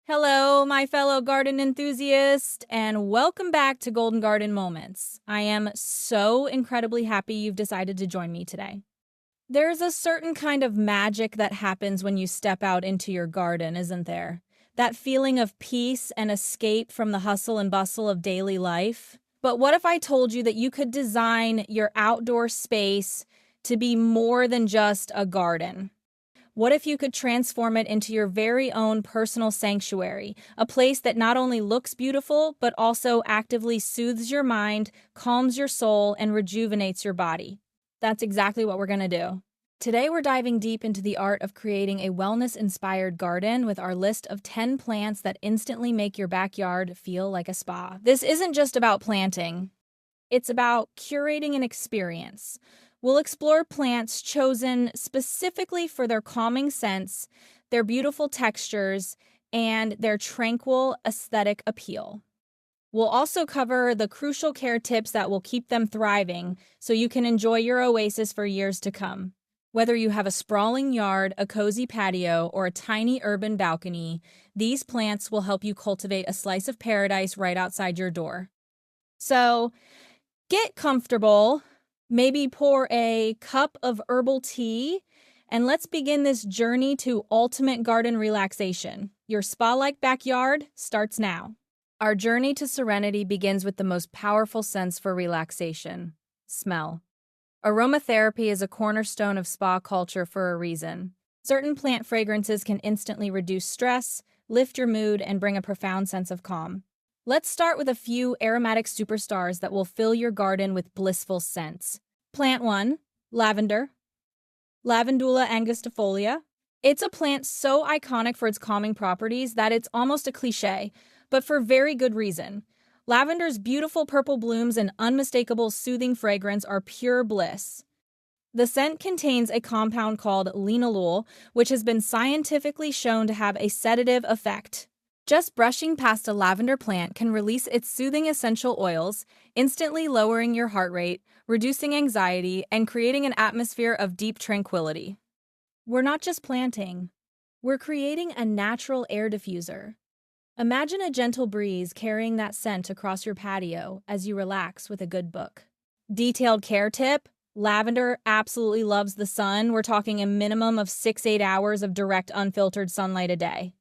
Hello, my fellow garden enthusiast, and welcome back to Golden Garden Moments. I am so incredibly happy you've decided to join me today. There's a certain kind of magic that happens when you step out into your garden, isn't there? That feeling of peace and escape from the hustle and bustle of daily life. But what if I told you that you could design your outdoor space to be more than just a garden? What if you could transform it into your very own personal sanctuary, a place that not only looks beautiful, but also actively soothes your mind, calms your soul, and rejuvenates your body? That's exactly what we're going to do. Today, we're diving deep into the art of creating a wellness-inspired garden with our list of 10 plants that instantly make your backyard feel like a spa. This isn't just about planting. It's about curating an experience. We'll explore plants chosen specifically for their calming scents, their beautiful textures, and their tranquil aesthetic appeal. We'll also cover the crucial care tips that will keep them thriving so you can enjoy your oasis for years to come. Whether you have a sprawling yard, a cozy patio, or a tiny urban balcony, these plants will help you cultivate a slice of paradise right outside your door. So, get comfortable, maybe pour a cup of herbal tea, and let's begin this journey to ultimate garden relaxation. Your spa-like backyard starts now. Our journey to serenity begins with the most powerful sense for relaxation: smell. Aromatherapy is a cornerstone of spa culture for a reason. Certain plant fragrances can instantly reduce stress, lift your mood, and bring a profound sense of calm. Let's start with a few aromatic superstars that will fill your garden with blissful scents. Plant 1, lavender. Lavandula angustifolia. It's a plant so iconic for its calming properties that it's almost a cliche, but for very good reason. Lavender's beautiful purple blooms and unmistakable soothing fragrance are pure bliss. The scent contains a compound called linalool, which has been scientifically shown to have a sedative effect. Just brushing past a lavender plant can release its soothing essential oils, instantly lowering your heart rate, reducing anxiety, and creating an atmosphere of deep tranquility. We're not just planting, we're creating a natural air diffuser. Imagine a gentle breeze carrying that scent across your patio as you relax with a good book. Detailed care tip: lavender absolutely loves the sun. We're talking a minimum of 6-8 hours of direct unfiltered sunlight a day.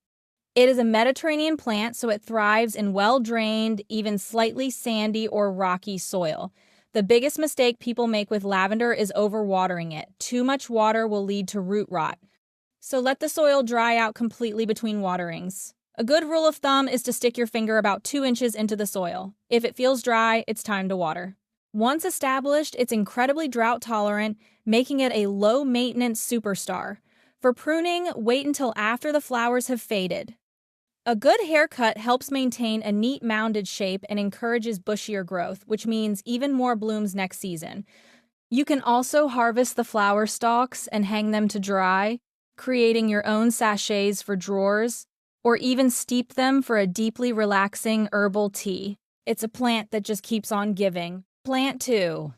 It is a Mediterranean plant, so it thrives in well-drained, even slightly sandy or rocky soil. The biggest mistake people make with lavender is overwatering it. Too much water will lead to root rot. So let the soil dry out completely between waterings. A good rule of thumb is to stick your finger about 2 inches into the soil. If it feels dry, it's time to water. Once established, it's incredibly drought-tolerant, making it a low-maintenance superstar. For pruning, wait until after the flowers have faded. A good haircut helps maintain a neat mounded shape and encourages bushier growth, which means even more blooms next season. You can also harvest the flower stalks and hang them to dry, creating your own sachets for drawers, or even steep them for a deeply relaxing herbal tea. It's a plant that just keeps on giving. Plant 2,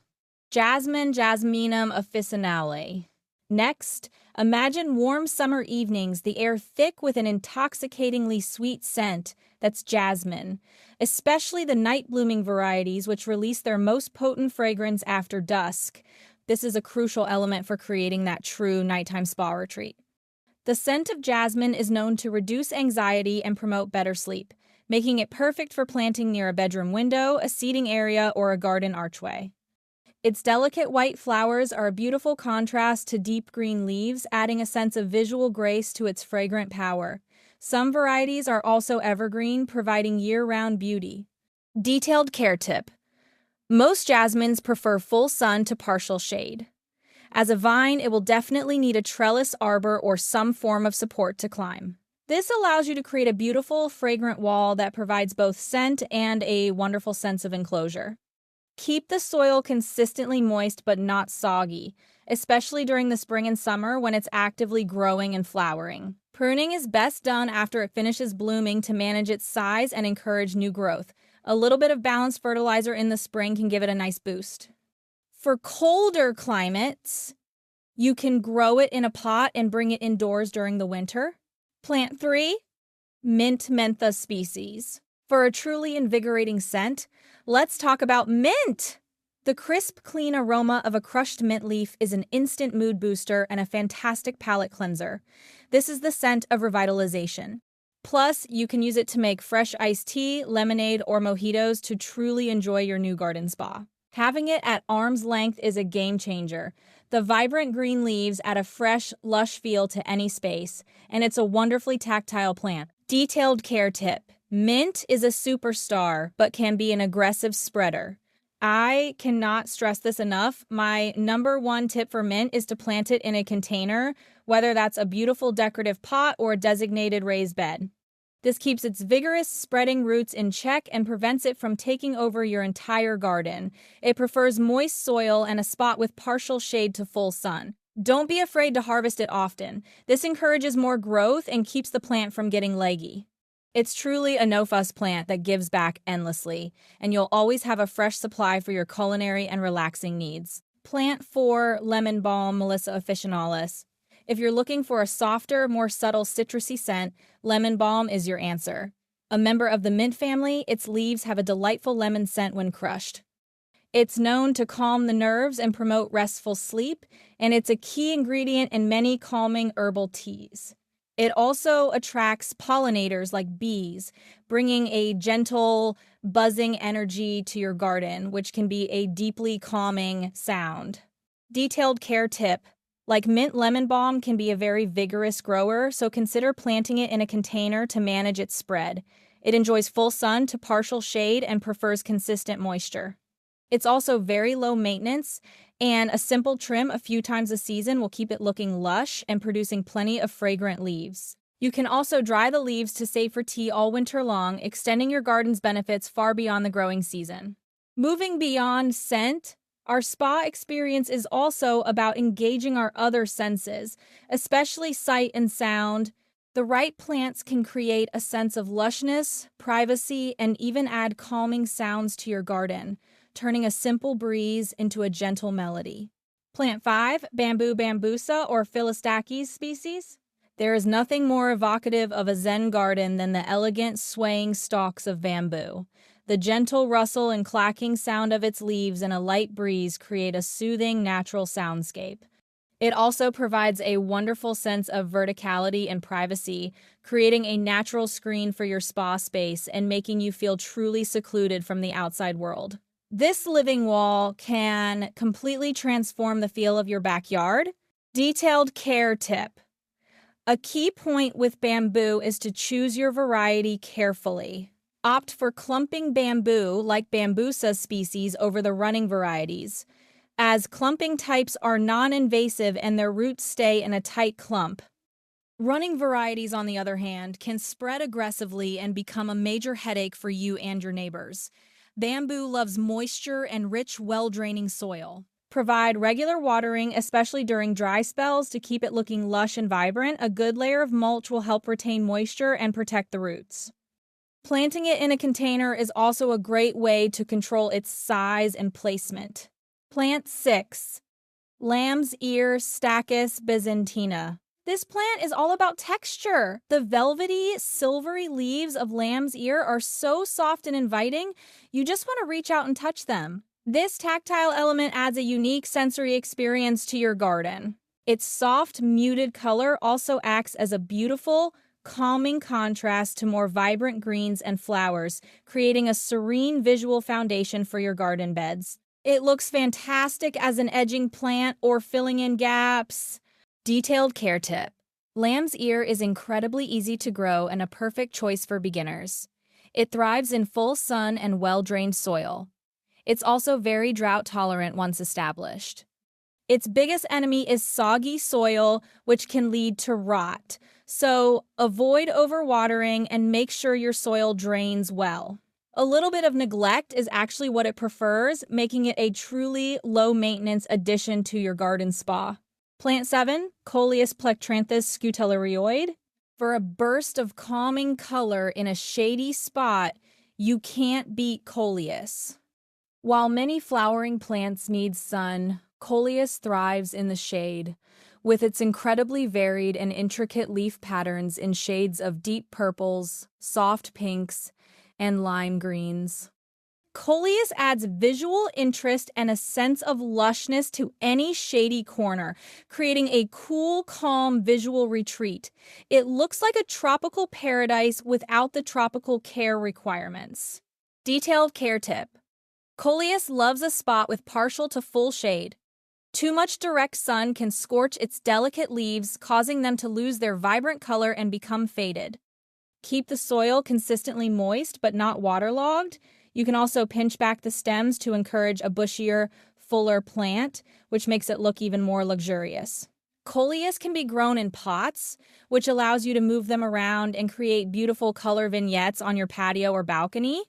Jasmine Jasminum officinale. Next, imagine warm summer evenings, the air thick with an intoxicatingly sweet scent that's jasmine, especially the night-blooming varieties which release their most potent fragrance after dusk. This is a crucial element for creating that true nighttime spa retreat. The scent of jasmine is known to reduce anxiety and promote better sleep, making it perfect for planting near a bedroom window, a seating area, or a garden archway. Its delicate white flowers are a beautiful contrast to deep green leaves, adding a sense of visual grace to its fragrant power. Some varieties are also evergreen, providing year-round beauty. Detailed care tip: most jasmines prefer full sun to partial shade. As a vine, it will definitely need a trellis arbor or some form of support to climb. This allows you to create a beautiful, fragrant wall that provides both scent and a wonderful sense of enclosure. Keep the soil consistently moist but not soggy, especially during the spring and summer when it's actively growing and flowering. Pruning is best done after it finishes blooming to manage its size and encourage new growth. A little bit of balanced fertilizer in the spring can give it a nice boost. For colder climates, you can grow it in a pot and bring it indoors during the winter. Plant 3, mint mentha species. For a truly invigorating scent, let's talk about mint! The crisp, clean aroma of a crushed mint leaf is an instant mood booster and a fantastic palate cleanser. This is the scent of revitalization. Plus, you can use it to make fresh iced tea, lemonade, or mojitos to truly enjoy your new garden spa. Having it at arm's length is a game changer. The vibrant green leaves add a fresh, lush feel to any space, and it's a wonderfully tactile plant. Detailed care tip. Mint is a superstar, but can be an aggressive spreader. I cannot stress this enough. My number one tip for mint is to plant it in a container, whether that's a beautiful decorative pot or a designated raised bed. This keeps its vigorous, spreading roots in check and prevents it from taking over your entire garden. It prefers moist soil and a spot with partial shade to full sun. Don't be afraid to harvest it often. This encourages more growth and keeps the plant from getting leggy. It's truly a no-fuss plant that gives back endlessly, and you'll always have a fresh supply for your culinary and relaxing needs. Plant 4 lemon balm Melissa officinalis. If you're looking for a softer, more subtle citrusy scent, lemon balm is your answer. A member of the mint family, its leaves have a delightful lemon scent when crushed. It's known to calm the nerves and promote restful sleep, and it's a key ingredient in many calming herbal teas. It also attracts pollinators like bees, bringing a gentle, buzzing energy to your garden, which can be a deeply calming sound. Detailed care tip. Like mint lemon balm can be a very vigorous grower, so consider planting it in a container to manage its spread. It enjoys full sun to partial shade and prefers consistent moisture. It's also very low maintenance, and a simple trim a few times a season will keep it looking lush and producing plenty of fragrant leaves. You can also dry the leaves to save for tea all winter long, extending your garden's benefits far beyond the growing season. Moving beyond scent, our spa experience is also about engaging our other senses, especially sight and sound. The right plants can create a sense of lushness, privacy, and even add calming sounds to your garden, turning a simple breeze into a gentle melody. Plant 5, Bamboo bambusa or Philistachys species. There is nothing more evocative of a Zen garden than the elegant, swaying stalks of bamboo. The gentle rustle and clacking sound of its leaves and a light breeze create a soothing, natural soundscape. It also provides a wonderful sense of verticality and privacy, creating a natural screen for your spa space and making you feel truly secluded from the outside world. This living wall can completely transform the feel of your backyard. Detailed care tip. A key point with bamboo is to choose your variety carefully. Opt for clumping bamboo like bambusa species over the running varieties, as clumping types are non-invasive and their roots stay in a tight clump. Running varieties, on the other hand, can spread aggressively and become a major headache for you and your neighbors. Bamboo loves moisture and rich, well-draining soil. Provide regular watering, especially during dry spells, to keep it looking lush and vibrant. A good layer of mulch will help retain moisture and protect the roots. Planting it in a container is also a great way to control its size and placement. Plant 6, Lamb's Ear Stachys byzantina. This plant is all about texture. The velvety, silvery leaves of lamb's ear are so soft and inviting, you just want to reach out and touch them. This tactile element adds a unique sensory experience to your garden. Its soft, muted color also acts as a beautiful, calming contrast to more vibrant greens and flowers, creating a serene visual foundation for your garden beds. It looks fantastic as an edging plant or filling in gaps. Detailed care tip. Lamb's ear is incredibly easy to grow and a perfect choice for beginners. It thrives in full sun and well-drained soil. It's also very drought-tolerant once established. Its biggest enemy is soggy soil, which can lead to rot. So avoid overwatering and make sure your soil drains well. A little bit of neglect is actually what it prefers, making it a truly low-maintenance addition to your garden spa. Plant 7, Coleus plectranthus scutellarioid. For a burst of calming color in a shady spot, you can't beat Coleus. While many flowering plants need sun, Coleus thrives in the shade. with its incredibly varied and intricate leaf patterns in shades of deep purples, soft pinks, and lime greens. Coleus adds visual interest and a sense of lushness to any shady corner, creating a cool, calm visual retreat. It looks like a tropical paradise without the tropical care requirements. Detailed care tip. Coleus loves a spot with partial to full shade. Too much direct sun can scorch its delicate leaves, causing them to lose their vibrant color and become faded. Keep the soil consistently moist but not waterlogged. You can also pinch back the stems to encourage a bushier, fuller plant, which makes it look even more luxurious. Coleus can be grown in pots, which allows you to move them around and create beautiful color vignettes on your patio or balcony.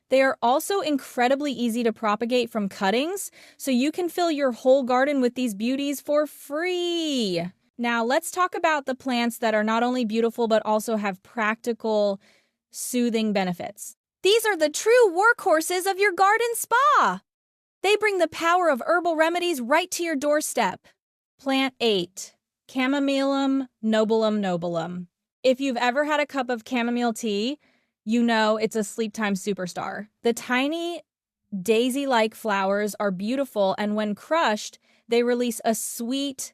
They are also incredibly easy to propagate from cuttings, so you can fill your whole garden with these beauties for free. Now, let's talk about the plants that are not only beautiful but also have practical, soothing benefits. These are the true workhorses of your garden spa. They bring the power of herbal remedies right to your doorstep. Plant 8. Chamomillum nobilum nobilum. If you've ever had a cup of chamomile tea, you know it's a sleep time superstar. The tiny, daisy-like flowers are beautiful, and when crushed, they release a sweet,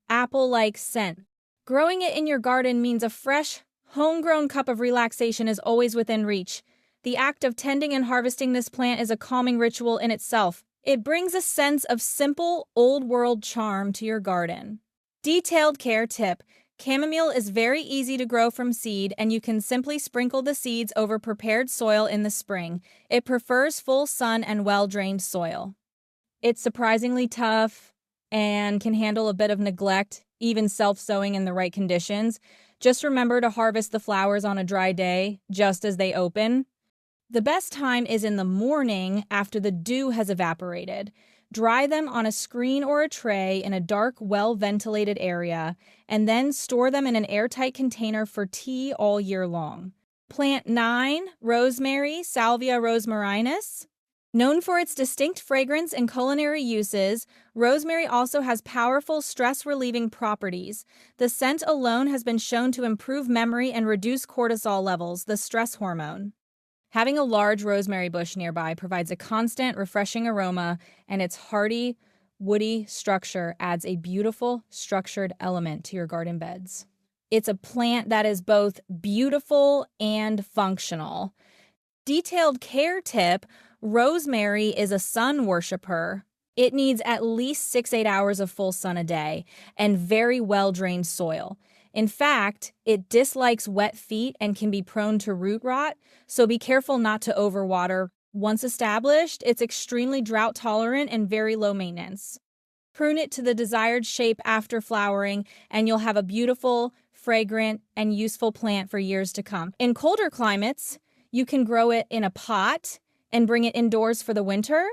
apple-like scent. Growing it in your garden means a fresh, homegrown cup of relaxation is always within reach. The act of tending and harvesting this plant is a calming ritual in itself. It brings a sense of simple, old-world charm to your garden. Detailed care tip. Chamomile is very easy to grow from seed, and you can simply sprinkle the seeds over prepared soil in the spring. It prefers full sun and well-drained soil. It's surprisingly tough and can handle a bit of neglect, even self-sowing in the right conditions. Just remember to harvest the flowers on a dry day, just as they open. The best time is in the morning after the dew has evaporated. Dry them on a screen or a tray in a dark, well-ventilated area, and then store them in an airtight container for tea all year long. Plant 9, rosemary, Salvia rosmarinus. Known for its distinct fragrance and culinary uses, rosemary also has powerful stress-relieving properties. The scent alone has been shown to improve memory and reduce cortisol levels, the stress hormone. Having a large rosemary bush nearby provides a constant, refreshing aroma, and its hardy, woody structure adds a beautiful, structured element to your garden beds. It's a plant that is both beautiful and functional. Detailed care tip: rosemary is a sun worshiper. It needs at least 6-8 hours of full sun a day and very well-drained soil. In fact, it dislikes wet feet and can be prone to root rot, so be careful not to overwater. Once established, it's extremely drought tolerant and very low maintenance. Prune it to the desired shape after flowering, and you'll have a beautiful, fragrant, and useful plant for years to come. In colder climates, you can grow it in a pot and bring it indoors for the winter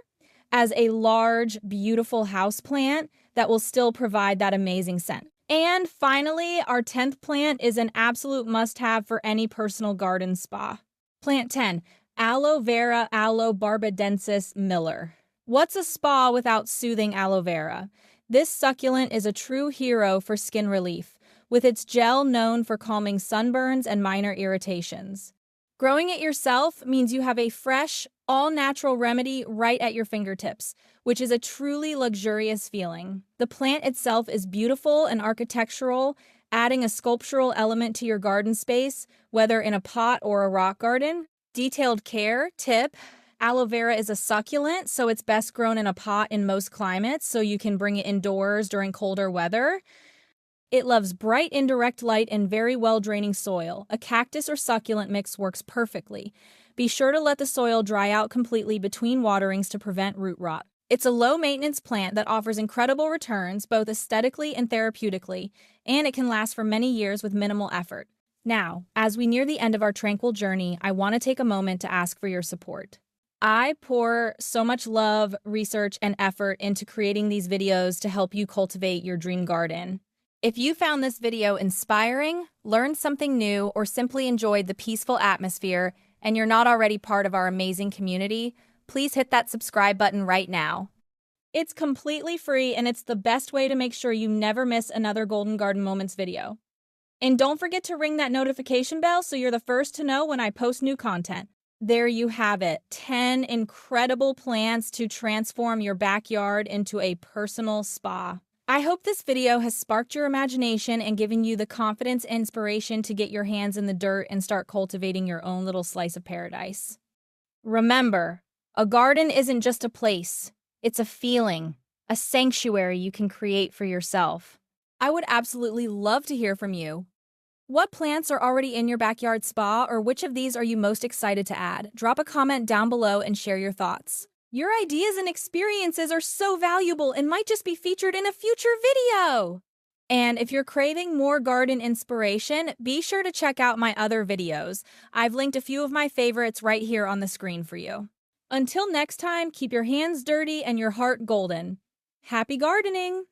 as a large, beautiful house plant that will still provide that amazing scent. And finally, our 10th plant is an absolute must-have for any personal garden spa. Plant 10, aloe vera aloe barbadensis Miller. What's a spa without soothing aloe vera? This succulent is a true hero for skin relief, with its gel known for calming sunburns and minor irritations. Growing it yourself means you have a fresh, all-natural remedy right at your fingertips, which is a truly luxurious feeling. The plant itself is beautiful and architectural, adding a sculptural element to your garden space, whether in a pot or a rock garden. Detailed care tip: aloe vera is a succulent, so it's best grown in a pot in most climates, so you can bring it indoors during colder weather. It loves bright indirect light and very well-draining soil. A cactus or succulent mix works perfectly. Be sure to let the soil dry out completely between waterings to prevent root rot. It's a low-maintenance plant that offers incredible returns, both aesthetically and therapeutically, and it can last for many years with minimal effort. Now, as we near the end of our tranquil journey, I want to take a moment to ask for your support. I pour so much love, research, and effort into creating these videos to help you cultivate your dream garden. If you found this video inspiring, learned something new, or simply enjoyed the peaceful atmosphere, and you're not already part of our amazing community, please hit that subscribe button right now. It's completely free and it's the best way to make sure you never miss another Golden Garden Moments video. And don't forget to ring that notification bell so you're the first to know when I post new content. There you have it, 10 incredible plants to transform your backyard into a personal spa. I hope this video has sparked your imagination and given you the confidence and inspiration to get your hands in the dirt and start cultivating your own little slice of paradise. Remember, a garden isn't just a place, it's a feeling, a sanctuary you can create for yourself. I would absolutely love to hear from you. What plants are already in your backyard spa, or which of these are you most excited to add? Drop a comment down below and share your thoughts. Your ideas and experiences are so valuable and might just be featured in a future video. And if you're craving more garden inspiration, be sure to check out my other videos. I've linked a few of my favorites right here on the screen for you. Until next time, keep your hands dirty and your heart golden. Happy gardening!